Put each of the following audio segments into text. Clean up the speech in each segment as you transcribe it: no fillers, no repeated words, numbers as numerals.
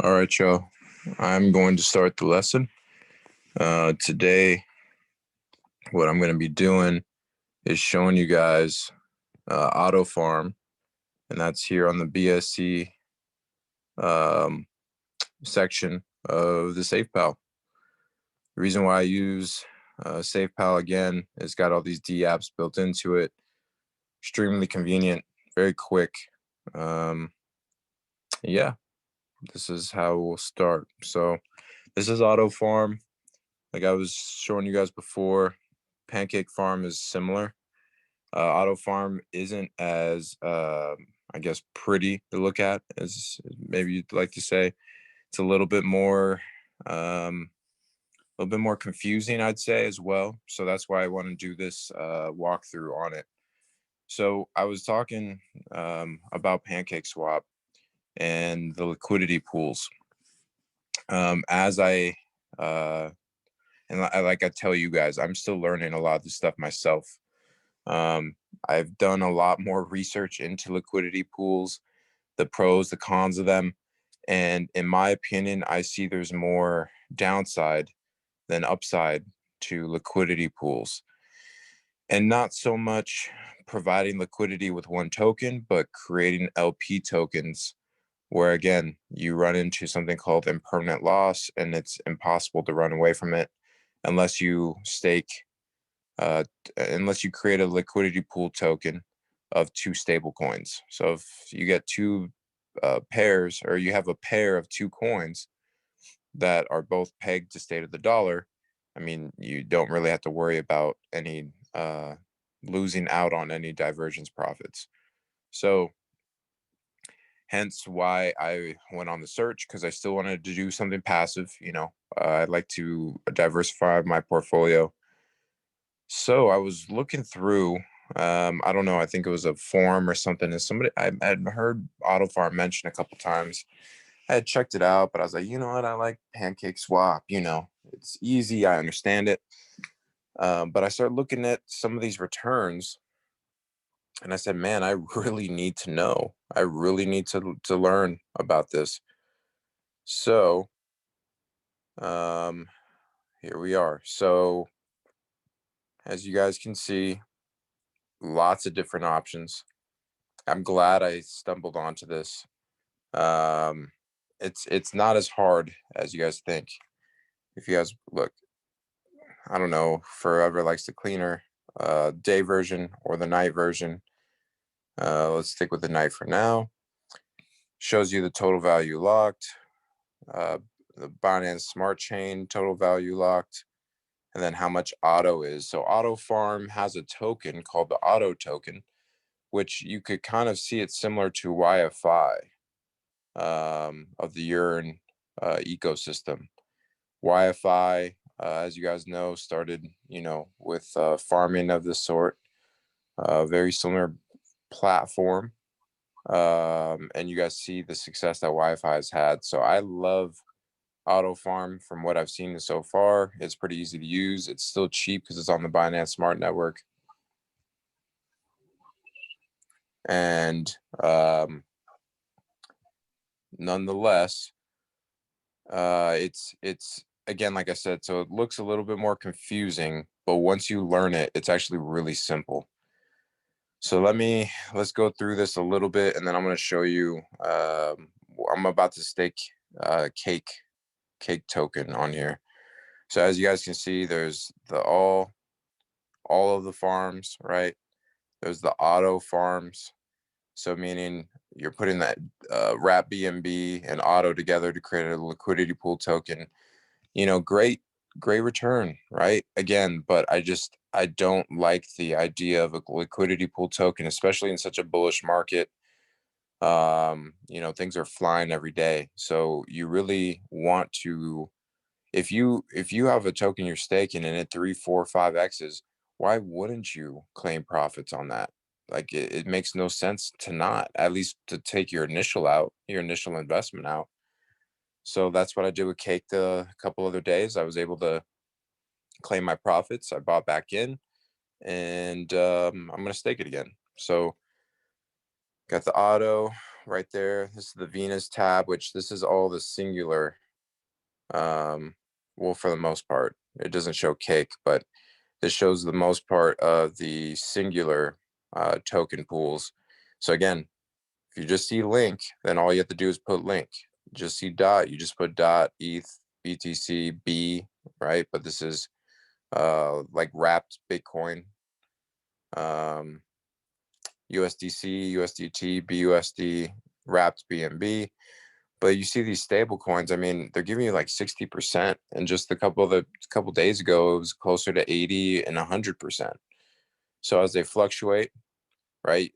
All right, y'all. I'm going to start the lesson. Today, what I'm going to be doing is showing you guys AutoFarm, and that's here on the BSC um, section of the SafePal. The reason why I use SafePal again is got all these D apps built into it. Extremely convenient, very quick. Um, yeah, this is how we'll start. So this is AutoFarm. Like I was showing you guys before, Pancake Farm is similar. AutoFarm isn't as, I guess, pretty to look at as maybe you'd like to say. It's a little bit more confusing, I'd say, as well. So that's why I want to do this walkthrough on it. So I was talking about Pancake Swap and the liquidity pools. As I like I tell you guys, I'm still learning a lot of this stuff myself. I've done a lot more research into liquidity pools, the pros, the cons of them. And in my opinion, I see there's more downside than upside to liquidity pools. And not so much providing liquidity with one token, but creating LP tokens where, again, you run into something called impermanent loss and it's impossible to run away from it unless you stake unless you create a liquidity pool token of two stable coins. So if you get two pairs, or you have a pair of two coins that are both pegged to state of the dollar, I mean, you don't really have to worry about any losing out on any divergence profits. So hence why I went on the search, because I still wanted to do something passive. I'd like to diversify my portfolio. So I was looking through, I don't know, I think it was a forum or something. And somebody, I had heard AutoFarm mention a couple times. I had checked it out, but I was like, you know what? I like Pancake Swap. It's easy. I understand it. But I started looking at some of these returns and I said, man, I really need to know. I really need to learn about this. So here we are. So as you guys can see, lots of different options. I'm glad I stumbled onto this. It's not as hard as you guys think. If you guys look, I don't know, forever likes the cleaner day version or the night version. Let's stick with the night for now. Shows you the total value locked, the Binance Smart Chain total value locked, and then how much auto is. So AutoFarm has a token called the auto token, which you could kind of see it similar to YFI of the Urine ecosystem. YFI, as you guys know, started, with farming of this sort, very similar platform. And you guys see the success that Wi-Fi has had. So I love AutoFarm from what I've seen so far. It's pretty easy to use. It's still cheap because it's on the Binance Smart Network. And nonetheless, it's again, like I said, so it looks a little bit more confusing, but once you learn it, it's actually really simple. So let's go through this a little bit, and then I'm going to show you. I'm about to stake cake token on here. So as you guys can see, there's all of the farms, right? There's the auto farms. So meaning you're putting that wrap BNB and auto together to create a liquidity pool token. Great return, right? Again, but I don't like the idea of a liquidity pool token, especially in such a bullish market. Things are flying every day. So you really want to, if you have a token you're staking and it 3, 4, 5x's, why wouldn't you claim profits on that? Like it makes no sense to not, at least to take your initial investment out. So that's what I did with Cake a couple other days. I was able to claim my profits. I bought back in, and I'm going to stake it again. So got the auto. right there. This is the Venus tab, which this is all the singular. Well, for the most part, it doesn't show cake, but this shows the most part of the singular token pools. So again, if you just see link, then all you have to do is put link. Just see dot, you just put dot, ETH, BTC, B, right? But this is like wrapped Bitcoin, USDC, USDT, BUSD, wrapped BNB. But you see these stable coins, I mean, they're giving you like 60%. And just a couple days ago, it was closer to 80 and 100%. So as they fluctuate, right?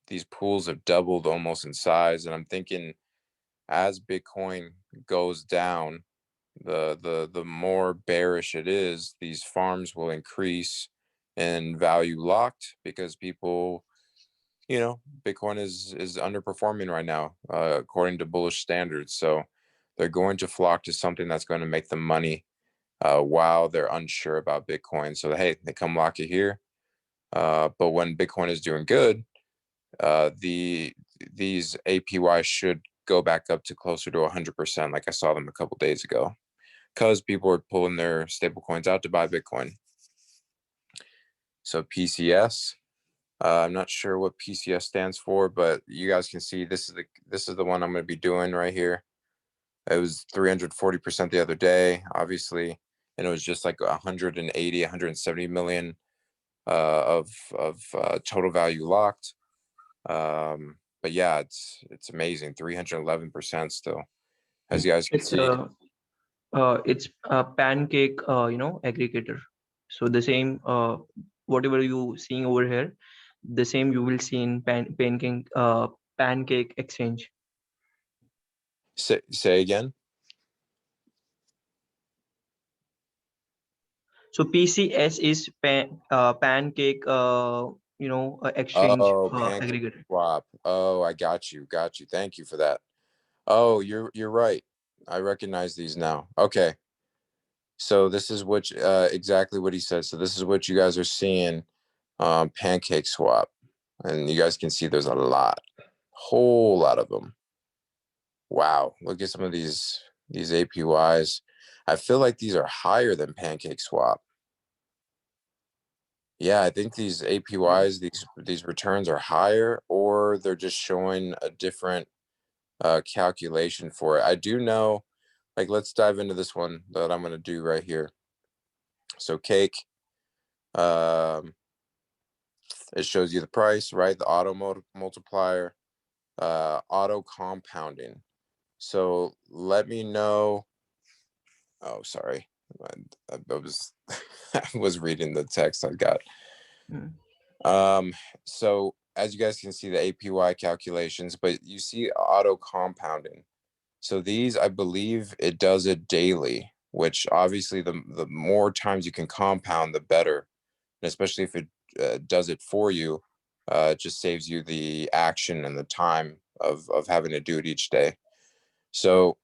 These pools have doubled almost in size. And I'm thinking as Bitcoin goes down, the more bearish it is, these farms will increase in value locked because people, Bitcoin is underperforming right now, according to bullish standards. So they're going to flock to something that's going to make them money while they're unsure about Bitcoin. So hey, they come lock it here. But when Bitcoin is doing good, these APY should go back up to closer to 100%, like I saw them a couple days ago, because people are pulling their stable coins out to buy Bitcoin. So PCS, I'm not sure what PCS stands for, but you guys can see this is the one I'm going to be doing right here. It was 340% the other day, obviously, and it was just like 180, 170 million of total value locked. But yeah, it's amazing, 311% still, as you guys can It's see. a pancake, aggregator. So the same, whatever you seeing over here, the same you will see in pancake exchange. Say again. So PCS is pancake, exchange Oh, pancake aggregator. swap. Oh, I got you. Thank you for that. Oh, you're right. I recognize these now. Okay. So this is what exactly what he said. So this is what you guys are seeing, pancake swap. And you guys can see there's a whole lot of them. Wow, look at some of these APYs. I feel like these are higher than pancake swap. Yeah, I think these APYs, these returns are higher, or they're just showing a different calculation for it. I do know, like, let's dive into this one that I'm going to do right here. So cake, um, it shows you the price, right? The auto multiplier, auto compounding. So let me know. Oh, sorry. I was I was reading the text I got. Mm. So as you guys can see, the APY calculations, but you see auto compounding. So these, I believe it does it daily, which obviously the more times you can compound, the better. And especially if it does it for you, it just saves you the action and the time of having to do it each day. So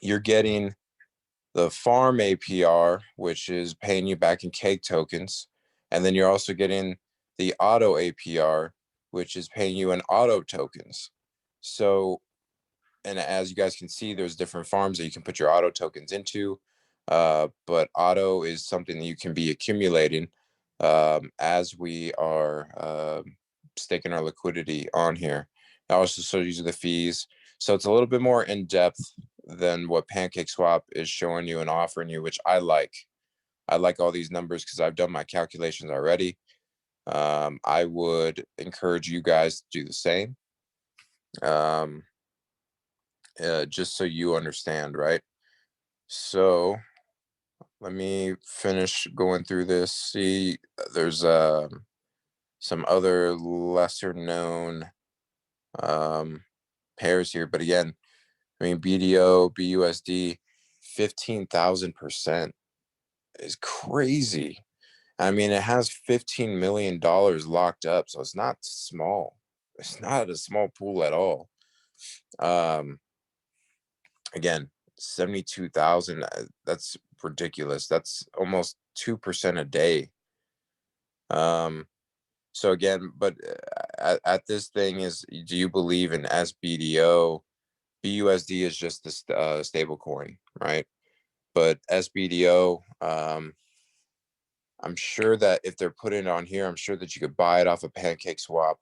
you're getting the farm APR, which is paying you back in cake tokens. And then you're also getting the auto APR, which is paying you in auto tokens. So, and as you guys can see, there's different farms that you can put your auto tokens into. But auto is something that you can be accumulating as we are staking our liquidity on here. I also shows you the fees. So it's a little bit more in depth than what PancakeSwap is showing you and offering you, which I like. I like all these numbers because I've done my calculations already. I would encourage you guys to do the same, um, just so you understand, right? So let me finish going through this. See, there's some other lesser known pairs here, but again, I mean, BDO, BUSD, 15,000% is crazy. I mean, it has $15 million locked up, so it's not small. It's not a small pool at all. Again, 72,000, that's ridiculous. That's almost 2% a day. So again, but at this thing is, do you believe in SBDO? BUSD is just the stable coin, right? But SBDO, I'm sure that if they're putting it on here, I'm sure that you could buy it off a Pancake Swap.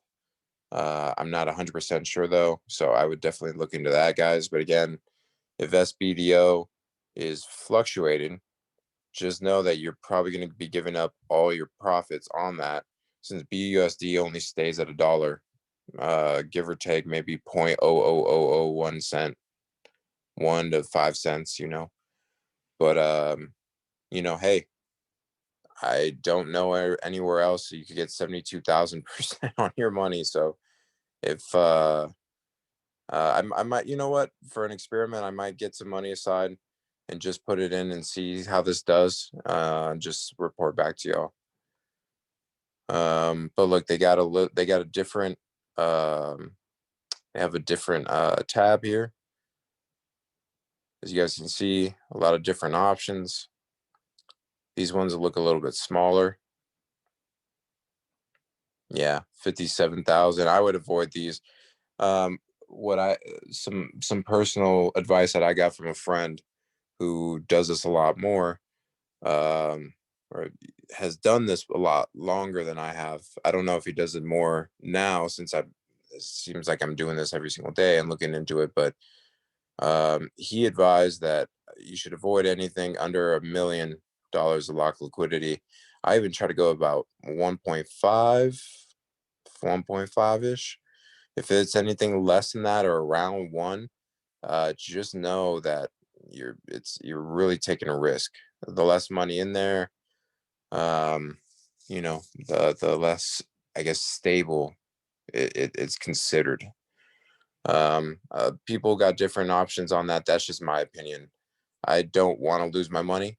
I'm not 100% sure though, so I would definitely look into that, guys. But again, if SBDO is fluctuating, just know that you're probably going to be giving up all your profits on that, since BUSD only stays at $1, give or take maybe 0.00001 cent, 1 to 5 cents, But hey, I don't know anywhere else you could get 72,000% on your money. So if I might, you know what, for an experiment, I might get some money aside and just put it in and see how this does. Just report back to y'all. But look, they got a different they have a different tab here. As you guys can see, a lot of different options. These ones look a little bit smaller. Yeah, 57,000. I would avoid these. What I some personal advice that I got from a friend who does this a lot more, or has done this a lot longer than I have. I don't know if he does it more now, since it seems like I'm doing this every single day and looking into it, but he advised that you should avoid anything under $1 million of lock liquidity. I even try to go about 1.5, 1.5 ish. If it's anything less than that or around one, just know that you're really taking a risk. The less money in there, um, the less, I guess, stable it's considered. People got different options on that. That's just my opinion. I don't want to lose my money.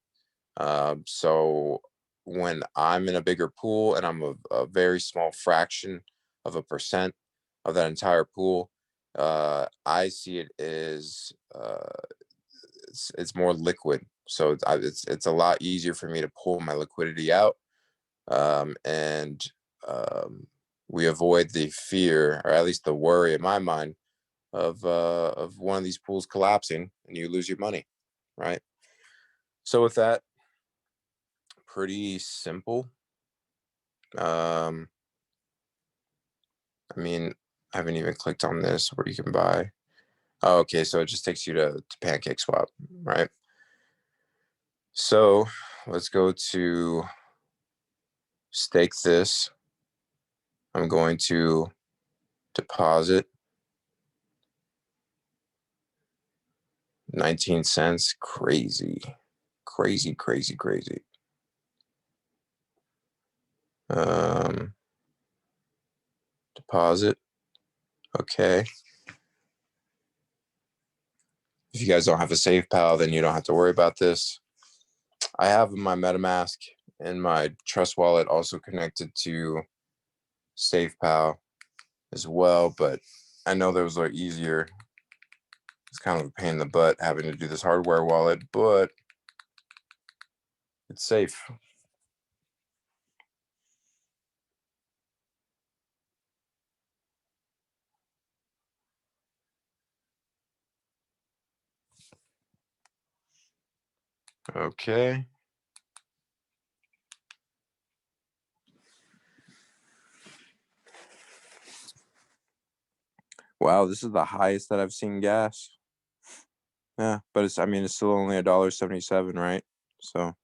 So when I'm in a bigger pool and I'm a very small fraction of a percent of that entire pool, I see it as it's more liquid. So it's a lot easier for me to pull my liquidity out, and um, we avoid the fear, or at least the worry in my mind, of one of these pools collapsing and you lose your money, right? So with that, pretty simple. Um, I mean, I haven't even clicked on this where you can buy. Oh, okay, so it just takes you to Pancake Swap, right? So let's go to stake this. I'm going to deposit 19 cents. Crazy, crazy, crazy, crazy. Deposit. Okay. If you guys don't have a SafePal, then you don't have to worry about this. I have my MetaMask and my Trust Wallet also connected to SafePal as well, but I know those are easier. It's kind of a pain in the butt having to do this hardware wallet, but it's safe. Okay. Wow, this is the highest that I've seen gas. Yeah, but it's still only $1.77, right? So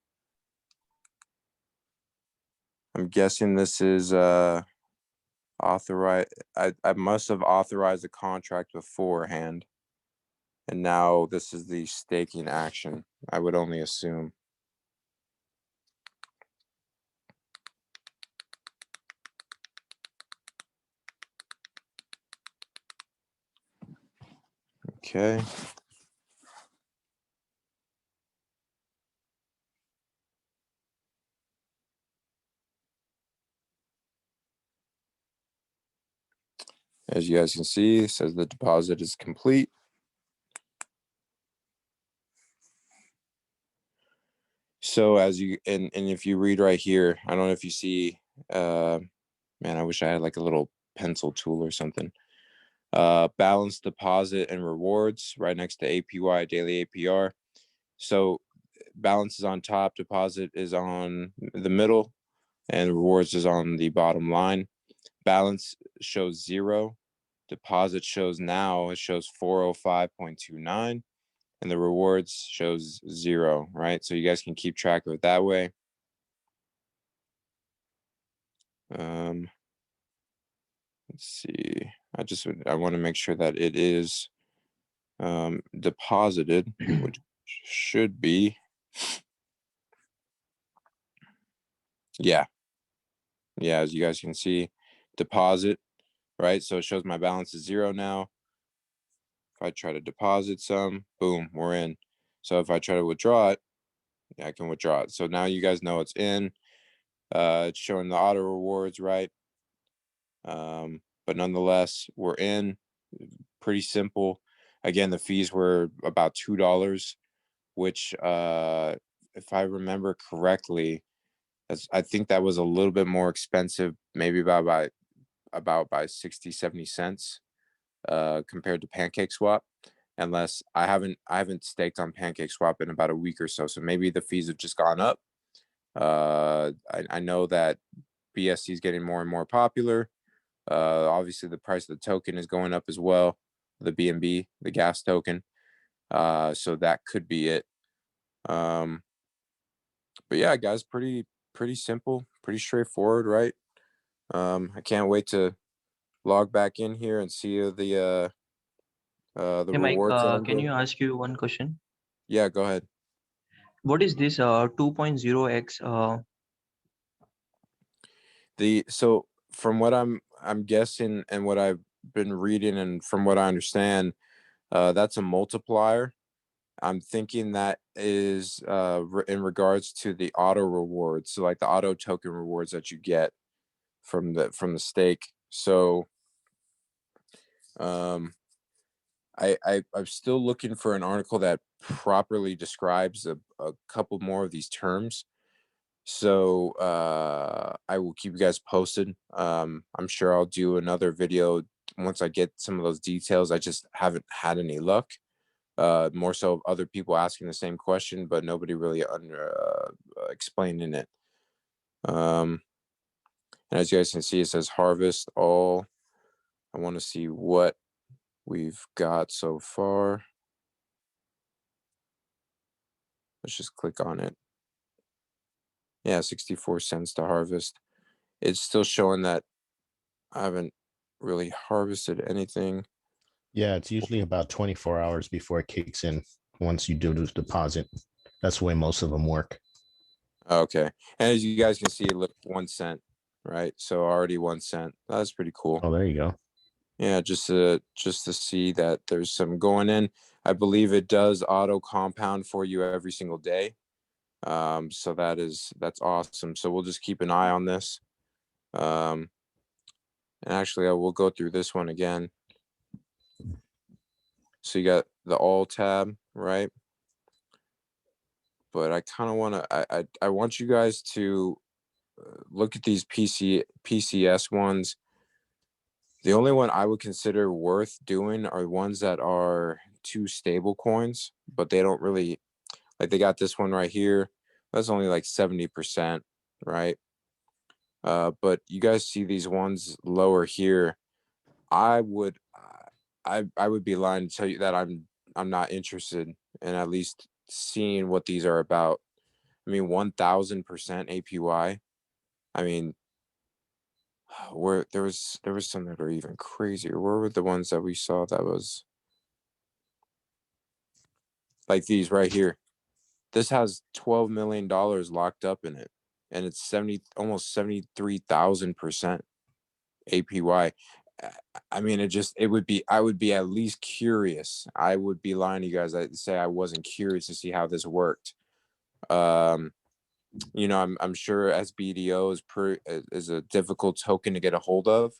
I'm guessing this is authorized. I must have authorized the contract beforehand, and now this is the staking action. I would only assume. Okay. As you guys can see, it says the deposit is complete. So as you and if you read right here, I don't know if you see, man, I wish I had like a little pencil tool or something. Balance deposit and rewards right next to APY, daily APR. So balance is on top, deposit is on the middle, and rewards is on the bottom line. Balance shows 0. Deposit shows now, it shows 405.29, and the rewards shows 0, right? So you guys can keep track of it that way. Let's see. I want to make sure that it is deposited, which should be, yeah, as you guys can see, deposit, right? So it shows my balance is 0 now. If I try to deposit some, boom, we're in. So if I try to withdraw it, yeah, I can withdraw it. So now you guys know it's in. It's showing the auto rewards, right? But nonetheless, we're in. Pretty simple. Again, the fees were about $2, which, if I remember correctly, I think that was a little bit more expensive, maybe about by 60, 70 cents, compared to Pancake Swap. Unless I haven't staked on Pancake Swap in about a week or so. So maybe the fees have just gone up. I know that BSC is getting more and more popular. Obviously, the price of the token is going up as well. The BNB, the gas token. So that could be it. But yeah, guys, pretty simple, pretty straightforward, right? I can't wait to log back in here and see the Hey Mike, rewards that I'm can you getting. ask you one question? Yeah, go ahead. What is this 2.0x? So from what I'm guessing and what I've been reading and from what I understand, that's a multiplier. I'm thinking that is in regards to the auto rewards, so like the auto token rewards that you get from the stake. So um, I'm still looking for an article that properly describes a couple more of these terms. So I will keep you guys posted. I'm sure I'll do another video once I get some of those details. I just haven't had any luck. More so other people asking the same question, but nobody really explaining it. Um, and as you guys can see, it says harvest all. I want to see what we've got so far. Let's just click on it. Yeah, 64 cents to harvest. It's still showing that I haven't really harvested anything. Yeah, it's usually about 24 hours before it kicks in once you do the deposit. That's the way most of them work. Okay. And as you guys can see, look, 1 cent, right? So already 1 cent. That's pretty cool. Oh, there you go. Yeah, just to see that there's some going in. I believe it does auto compound for you every single day. So that's awesome. So we'll just keep an eye on this. And actually I will go through this one again. So you got the all tab, right? But I kind of want to I want you guys to look at these PCS ones. The only one I would consider worth doing are ones that are two stable coins, but they don't really, like, they got this one right here. That's only like 70%, right? But you guys see these ones lower here. I would I would be lying to tell you that I'm not interested in at least seeing what these are about. I mean, 1000% APY. I mean, where there was some that are even crazier. Where were the ones that we saw that was like these right here? This has $12 million locked up in it, and it's almost 73,000% APY. I mean, I would be at least curious. I would be lying to you guys. I'd say I wasn't curious to see how this worked. Um, I'm sure SBDO is a difficult token to get a hold of.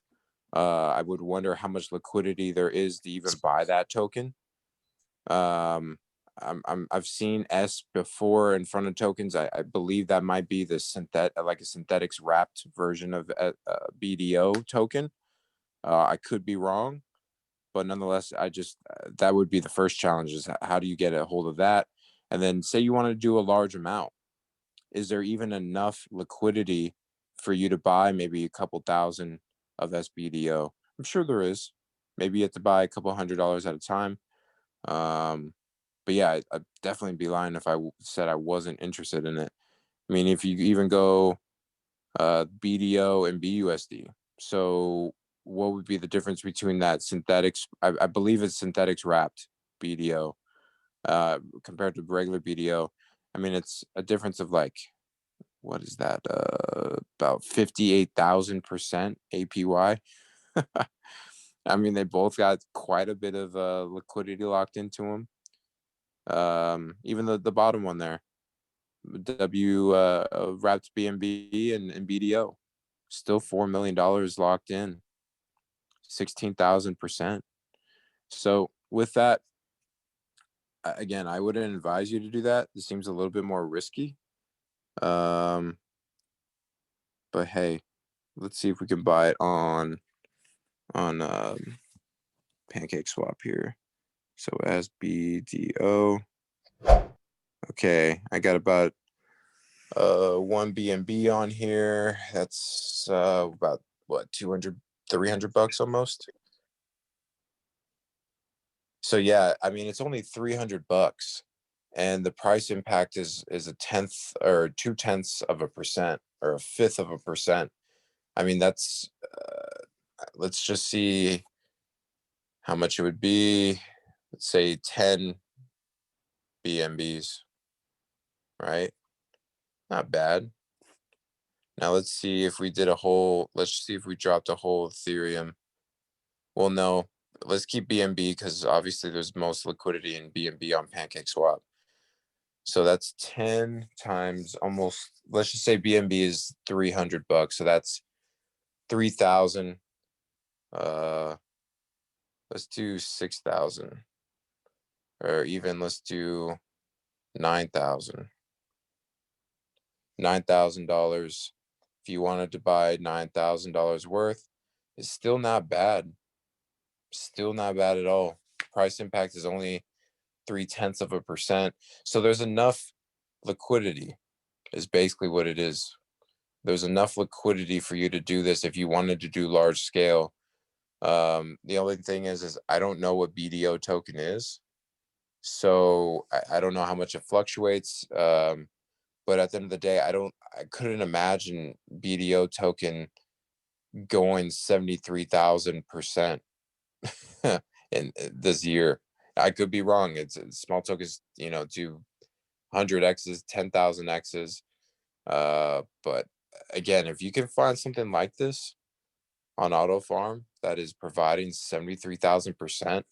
I would wonder how much liquidity there is to even buy that token. I've seen S before in front of tokens. I believe that might be the like a synthetics wrapped version of BDO token. I could be wrong, but nonetheless, that would be the first challenge: is how do you get a hold of that? And then say you want to do a large amount. Is there even enough liquidity for you to buy maybe a couple thousand of SBDO? I'm sure there is. Maybe you have to buy a couple $100s at a time. But yeah, I'd definitely be lying if said I wasn't interested in it. I mean, if you even go BDO and BUSD. So what would be the difference between that synthetics? I believe it's synthetics wrapped BDO compared to regular BDO. I mean, it's a difference of like, what is that? About 58,000% APY. I mean, they both got quite a bit of liquidity locked into them. Even the bottom one there, W wrapped BNB and BDO, still $4 million locked in, 16,000%. So with that, again, I wouldn't advise you to do that. This seems a little bit more risky. But hey, let's see if we can buy it on Pancake Swap here. So SBDO. Okay, I got about 1 BNB on here. That's about what, 200, 300 bucks almost. So yeah, I mean, it's only 300 bucks, and the price impact is a tenth or 0.2% or a fifth of a percent. I mean, that's let's just see how much it would be. Let's say 10 BNBs, right? Not bad. Now let's see if we did let's see if we dropped a whole Ethereum. Well, no, let's keep BNB because obviously there's most liquidity in BNB on PancakeSwap. So that's 10 times almost, let's just say BNB is 300 bucks. So that's 3,000. Let's do 6,000, or even let's do 9,000. $9,000. If you wanted to buy $9,000 worth, it's still not bad. Still not bad at all. Price impact is only 0.3%. So there's enough liquidity, is basically what it is. There's enough liquidity for you to do this if you wanted to do large scale. The only thing is I don't know what BDO token is. So I don't know how much it fluctuates. But at the end of the day, I couldn't imagine BDO token going 73,000% in this year. I could be wrong. It's small tokens, do 100x's, 10,000x's. But again, if you can find something like this on AutoFarm that is providing 73,000%,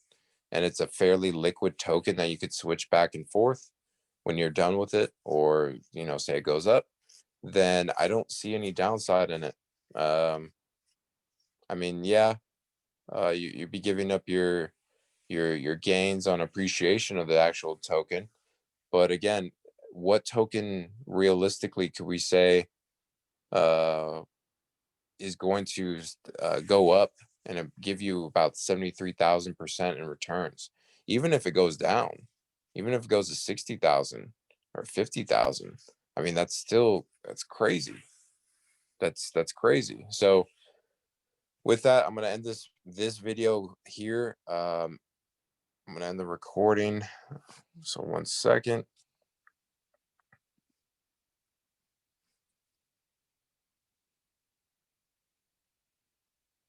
and it's a fairly liquid token that you could switch back and forth when you're done with it, or say it goes up, then I don't see any downside in it. I mean, yeah, you'd be giving up your gains on appreciation of the actual token, but again, what token realistically could we say is going to go up and give you about 73,000% in returns, even if it goes down, even if it goes to 60,000 or 50,000? I mean, that's crazy. That's crazy. So with that, I'm gonna end this video here. I'm gonna end the recording. So 1 second.